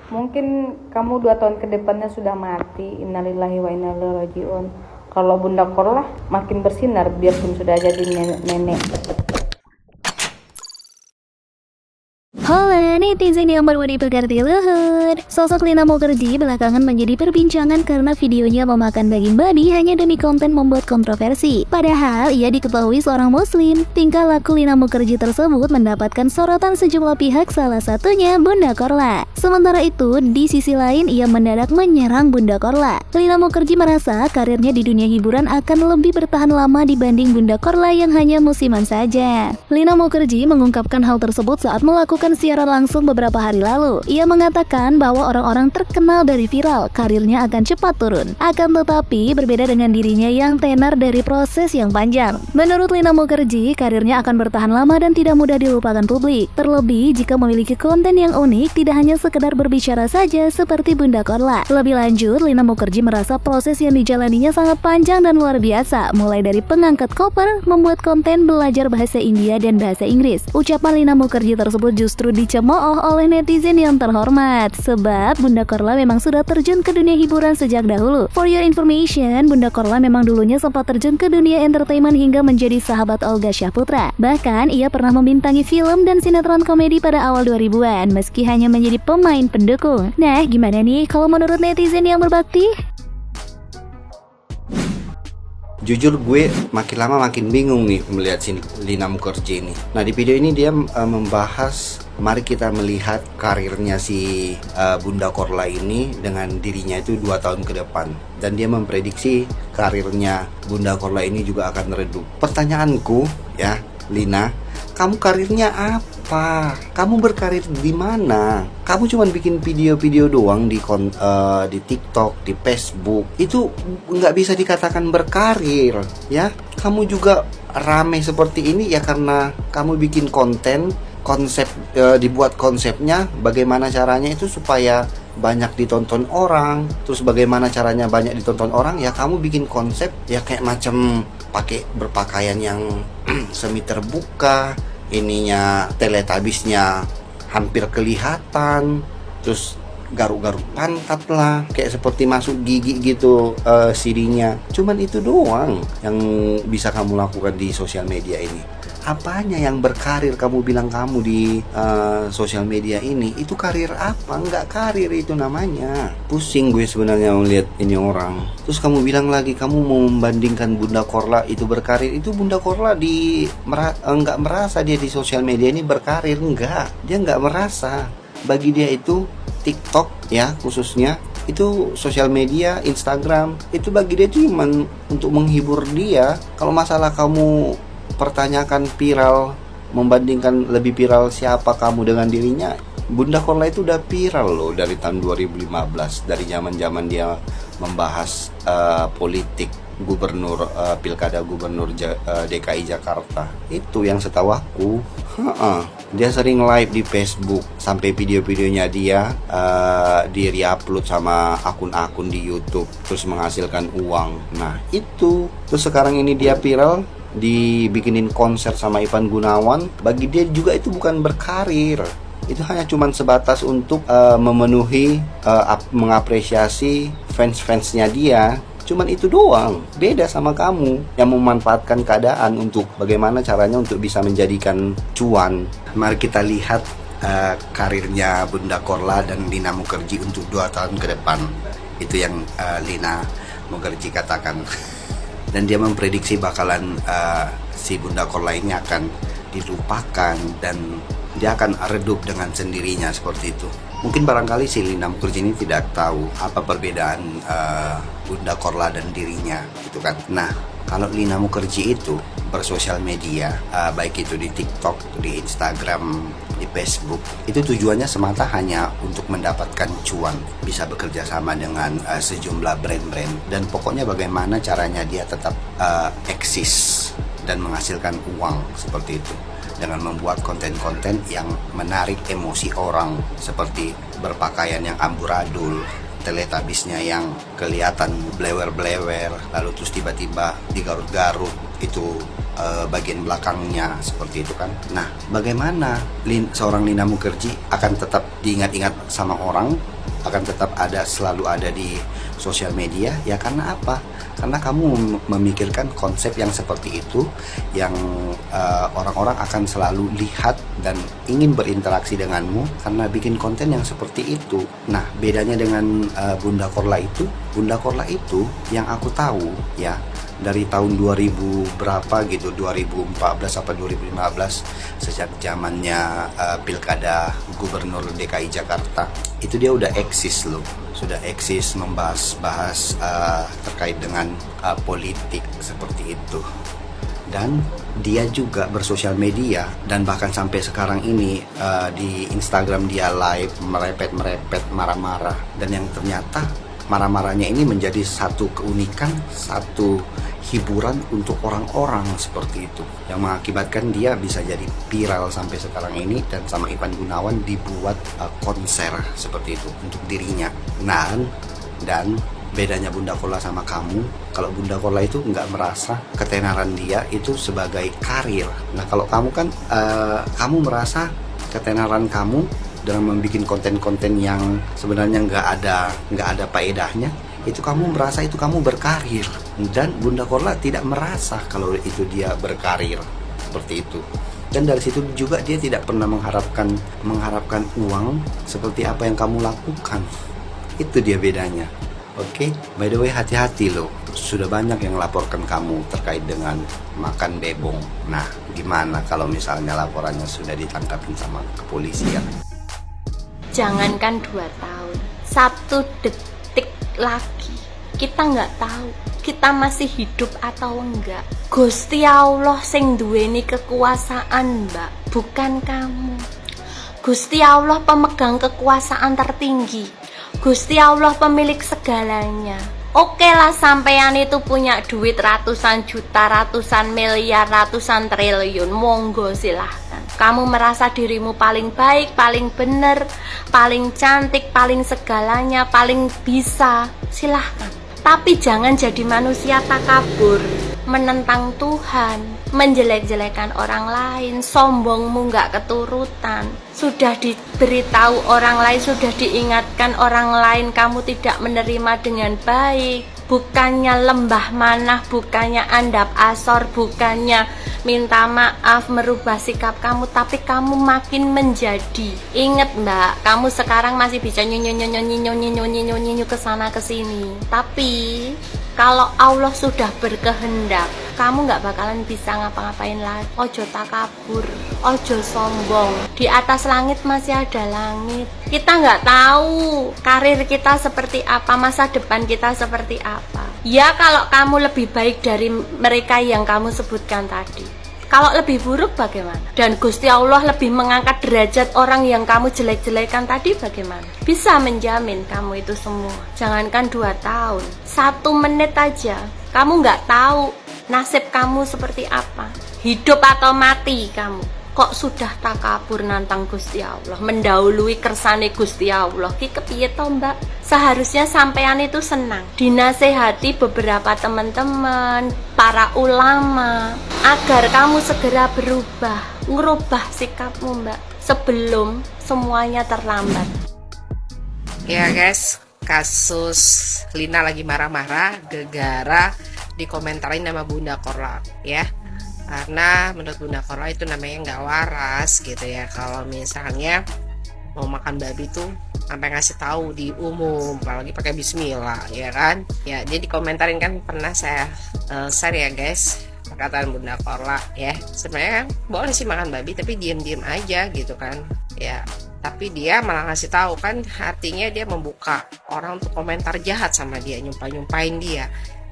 Mungkin kamu 2 tahun ke depannya sudah mati. Innalillahi wa inna ilaihi rajiun. Kalau Bunda Korla makin bersinar biarpun sudah jadi nenek. Halo netizen yang baru dipegarti luhur. Sosok Lina Mukherjee belakangan menjadi perbincangan karena videonya memakan daging babi hanya demi konten membuat kontroversi. Padahal ia diketahui seorang muslim. Tingkah laku Lina Mukherjee tersebut mendapatkan sorotan sejumlah pihak, salah satunya Bunda Korla. Sementara itu, di sisi lain ia mendadak menyerang Bunda Korla. Lina Mukherjee merasa karirnya di dunia hiburan akan lebih bertahan lama dibanding Bunda Korla yang hanya musiman saja. Lina Mukherjee mengungkapkan hal tersebut saat melakukan siaran langsung beberapa hari lalu. Ia mengatakan bahwa orang-orang terkenal dari viral, karirnya akan cepat turun. Akan tetapi, berbeda dengan dirinya yang tenar dari proses yang panjang. Menurut Lina Mukherjee, karirnya akan bertahan lama dan tidak mudah dilupakan publik. Terlebih, jika memiliki konten yang unik, tidak hanya sekedar berbicara saja seperti Bunda Korla. Lebih lanjut, Lina Mukherjee merasa proses yang dijalaninya sangat panjang dan luar biasa, mulai dari pengangkat koper, membuat konten, belajar bahasa India dan bahasa Inggris. Ucapan Lina Mukherjee tersebut justru dicemooh oleh netizen yang terhormat, sebab Bunda Korla memang sudah terjun ke dunia hiburan sejak dahulu. For your information, Bunda Korla memang dulunya sempat terjun ke dunia entertainment hingga menjadi sahabat Olga Syahputra. Bahkan ia pernah membintangi film dan sinetron komedi pada awal 2000-an, meski hanya menjadi pemain pendukung. Nah, gimana nih kalau menurut netizen yang berbakti? Jujur gue makin lama makin bingung nih melihat si Lina Mukherjee ini. Nah, di video ini dia membahas, mari kita melihat karirnya si Bunda Korla ini dengan dirinya itu 2 tahun ke depan. Dan dia memprediksi karirnya Bunda Korla ini juga akan redup. Pertanyaanku ya, Lina, kamu karirnya apa? Kamu berkarir di mana? Kamu cuma bikin video-video doang di TikTok, di Facebook. Itu nggak bisa dikatakan berkarir, ya. Kamu juga rame seperti ini ya karena kamu bikin konsep dibuat konsepnya bagaimana caranya itu supaya banyak ditonton orang. Terus bagaimana caranya banyak ditonton orang, ya kamu bikin konsep ya kayak macam pakai berpakaian yang semi terbuka, ininya teletabisnya hampir kelihatan, terus garuk-garuk pantat lah, kayak seperti masuk gigi gitu sirinya. Cuman itu doang yang bisa kamu lakukan di sosial media ini. Apanya yang berkarir kamu bilang kamu di sosial media ini? Itu karir apa? Enggak karir itu namanya. Pusing gue sebenarnya melihat ini orang. Terus kamu bilang lagi kamu mau membandingkan Bunda Korla itu berkarir. Itu Bunda Korla enggak merasa dia di sosial media ini berkarir. Enggak, dia enggak merasa. Bagi dia itu TikTok ya khususnya, itu sosial media, Instagram, itu bagi dia cuma untuk menghibur dia. Kalau masalah kamu pertanyakan viral, membandingkan lebih viral siapa kamu dengan dirinya, Bunda Korla itu udah viral loh dari tahun 2015, dari zaman-zaman dia membahas politik gubernur, pilkada gubernur DKI Jakarta. Itu yang setahu aku. Dia sering live di Facebook, sampai video-videonya dia di-upload sama akun-akun di YouTube, terus menghasilkan uang. Nah itu, terus sekarang ini dia viral, dibikinin konser sama Ivan Gunawan. Bagi dia juga itu bukan berkarir, itu hanya cuman sebatas untuk memenuhi, mengapresiasi fans-fansnya dia. Cuman itu doang. Beda sama kamu yang memanfaatkan keadaan untuk bagaimana caranya untuk bisa menjadikan cuan. Mari kita lihat karirnya Bunda Korla dan Lina Mukherjee untuk 2 tahun ke depan. Itu yang Lina Mukherjee katakan. Dan dia memprediksi bakalan si Bunda Korla ini akan dilupakan dan dia akan redup dengan sendirinya seperti itu. Mungkin barangkali si Lina Mukherjee ini tidak tahu apa perbedaan Bunda Korla dan dirinya, gitu kan. Nah, kalau Lina Mukherjee itu bersosial media, baik itu di TikTok, di Instagram, di Facebook, itu tujuannya semata hanya untuk mendapatkan cuan, bisa bekerja sama dengan sejumlah brand-brand, dan pokoknya bagaimana caranya dia tetap eksis dan menghasilkan uang seperti itu dengan membuat konten-konten yang menarik emosi orang, seperti berpakaian yang amburadul, teletabisnya yang kelihatan blewer-blewer, lalu terus tiba-tiba digarut-garut itu bagian belakangnya seperti itu kan. Nah, bagaimana seorang Lina Mukherjee akan tetap diingat-ingat sama orang akan tetap selalu ada di sosial media. Ya karena apa? Karena kamu memikirkan konsep yang seperti itu, yang orang-orang akan selalu lihat dan ingin berinteraksi denganmu karena bikin konten yang seperti itu. Nah, bedanya dengan Bunda Korla itu yang aku tahu ya, dari tahun 2000 berapa gitu, 2014 apa 2015, sejak zamannya pilkada gubernur DKI Jakarta, itu dia udah eksis loh, sudah eksis membahas terkait dengan politik seperti itu. Dan dia juga bersosial media, dan bahkan sampai sekarang ini di Instagram dia live merepet marah-marah, dan yang ternyata marah-marahnya ini menjadi satu keunikan, satu hiburan untuk orang-orang seperti itu, yang mengakibatkan dia bisa jadi viral sampai sekarang ini. Dan sama Ivan Gunawan dibuat konser seperti itu untuk dirinya. Dan bedanya Bunda Korla sama kamu, kalau Bunda Korla itu nggak merasa ketenaran dia itu sebagai karir. Nah kalau kamu kan kamu merasa ketenaran kamu dalam membuat konten-konten yang sebenarnya nggak ada faedahnya, itu kamu merasa itu kamu berkarir. Dan Bunda Korla tidak merasa kalau itu dia berkarir seperti itu. Dan dari situ juga dia tidak pernah mengharapkan uang seperti apa yang kamu lakukan. Itu dia bedanya. Oke, by the way, hati-hati loh. Sudah banyak yang laporkan kamu terkait dengan makan bebong. Nah, gimana kalau misalnya laporannya sudah ditangkapin sama kepolisian? Jangankan 2 tahun, 1 detik lagi kita nggak tahu kita masih hidup atau enggak. Gusti Allah sing duweni kekuasaan, Mbak, bukan kamu. Gusti Allah pemegang kekuasaan tertinggi. Gusti Allah pemilik segalanya. Oke lah, sampean itu punya duit ratusan juta, ratusan miliar, ratusan triliun, monggo silahkan. Kamu merasa dirimu paling baik, paling benar, paling cantik, paling segalanya, paling bisa, silahkan. Tapi jangan jadi manusia takabur, menentang Tuhan, menjelek-jelekan orang lain, sombongmu nggak keturutan. Sudah diberitahu orang lain, sudah diingatkan orang lain, kamu tidak menerima dengan baik. Bukannya lembah manah, bukannya andap asor, bukannya minta maaf, merubah sikap kamu, tapi kamu makin menjadi. Ingat Mbak, kamu sekarang masih bisa nyonyi kesana kesini. Tapi kalau Allah sudah berkehendak, kamu nggak bakalan bisa ngapa-ngapain lagi. Ojo takabur, ojo sombong. Di atas langit masih ada langit. Kita nggak tahu karir kita seperti apa, masa depan kita seperti apa. Ya kalau kamu lebih baik dari mereka yang kamu sebutkan tadi. Kalau lebih buruk bagaimana? Dan Gusti Allah lebih mengangkat derajat orang yang kamu jelek-jelekan tadi bagaimana? Bisa menjamin kamu itu semua. Jangankan 2 tahun, 1 menit aja kamu nggak tahu nasib kamu seperti apa. Hidup atau mati kamu. Kok sudah takabur nantang Gusti Allah, mendahului kersane Gusti Allah. Ki kepiye to, Mbak? Seharusnya sampean itu senang dinasehati beberapa teman-teman, para ulama, agar kamu segera ngerubah sikapmu, Mbak, sebelum semuanya terlambat. Ya guys, kasus Lina lagi marah-marah gara-gara dikomentarin nama Bunda Korla ya. Karena menurut Bunda Korla itu namanya nggak waras gitu ya, kalau misalnya mau makan babi tuh sampai ngasih tahu di umum, apalagi pakai bismillah ya kan. Ya dia dikomentarin kan, pernah saya share ya guys perkataan Bunda Korla ya. Sebenarnya kan boleh sih makan babi, tapi diem-diem aja gitu kan ya. Tapi dia malah ngasih tahu kan, artinya dia membuka orang untuk komentar jahat sama dia, nyumpahin dia.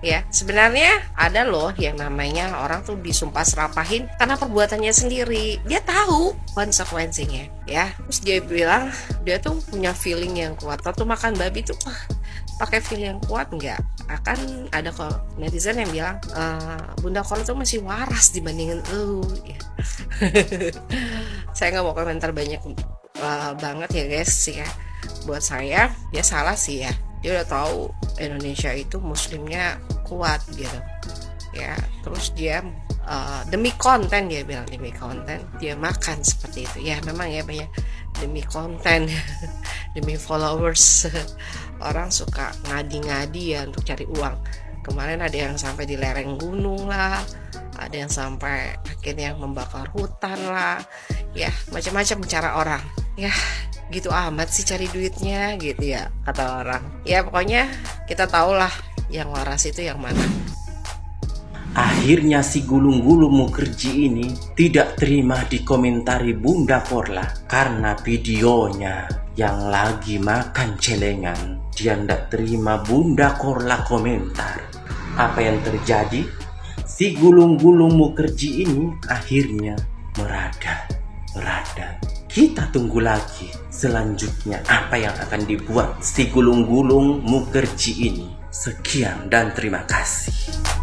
Ya, sebenarnya ada loh yang namanya orang tuh disumpah serapahin karena perbuatannya sendiri. Dia tahu konsekuensinya, ya. Terus dia bilang dia tuh punya feeling yang kuat. Waktu makan babi tuh, pakai feeling yang kuat nggak? Akan ada kok netizen yang bilang Bunda Korla tuh masih waras dibandingin lu. Ya. Saya nggak mau komentar banyak banget ya guys ya. Buat saya dia salah sih ya. Dia udah tahu Indonesia itu muslimnya kuat gitu ya, terus dia demi konten, dia bilang demi konten dia makan seperti itu ya. Memang ya banyak demi konten demi followers. Orang suka ngadi-ngadi ya untuk cari uang. Kemarin ada yang sampai di lereng gunung lah, ada yang sampai akhirnya membakar hutan lah, ya macam-macam cara orang. Ya gitu amat sih cari duitnya gitu ya kata orang. Ya pokoknya kita tahulah yang waras itu yang mana. Akhirnya si gulung-gulung Mukherjee ini tidak terima dikomentari Bunda Korla karena videonya yang lagi makan celengan. Dia tidak terima Bunda Korla komentar. Apa yang terjadi? Si gulung-gulung Mukherjee ini akhirnya merada. Kita tunggu lagi selanjutnya apa yang akan dibuat si gulung-gulung Mukherjee ini. Sekian dan terima kasih.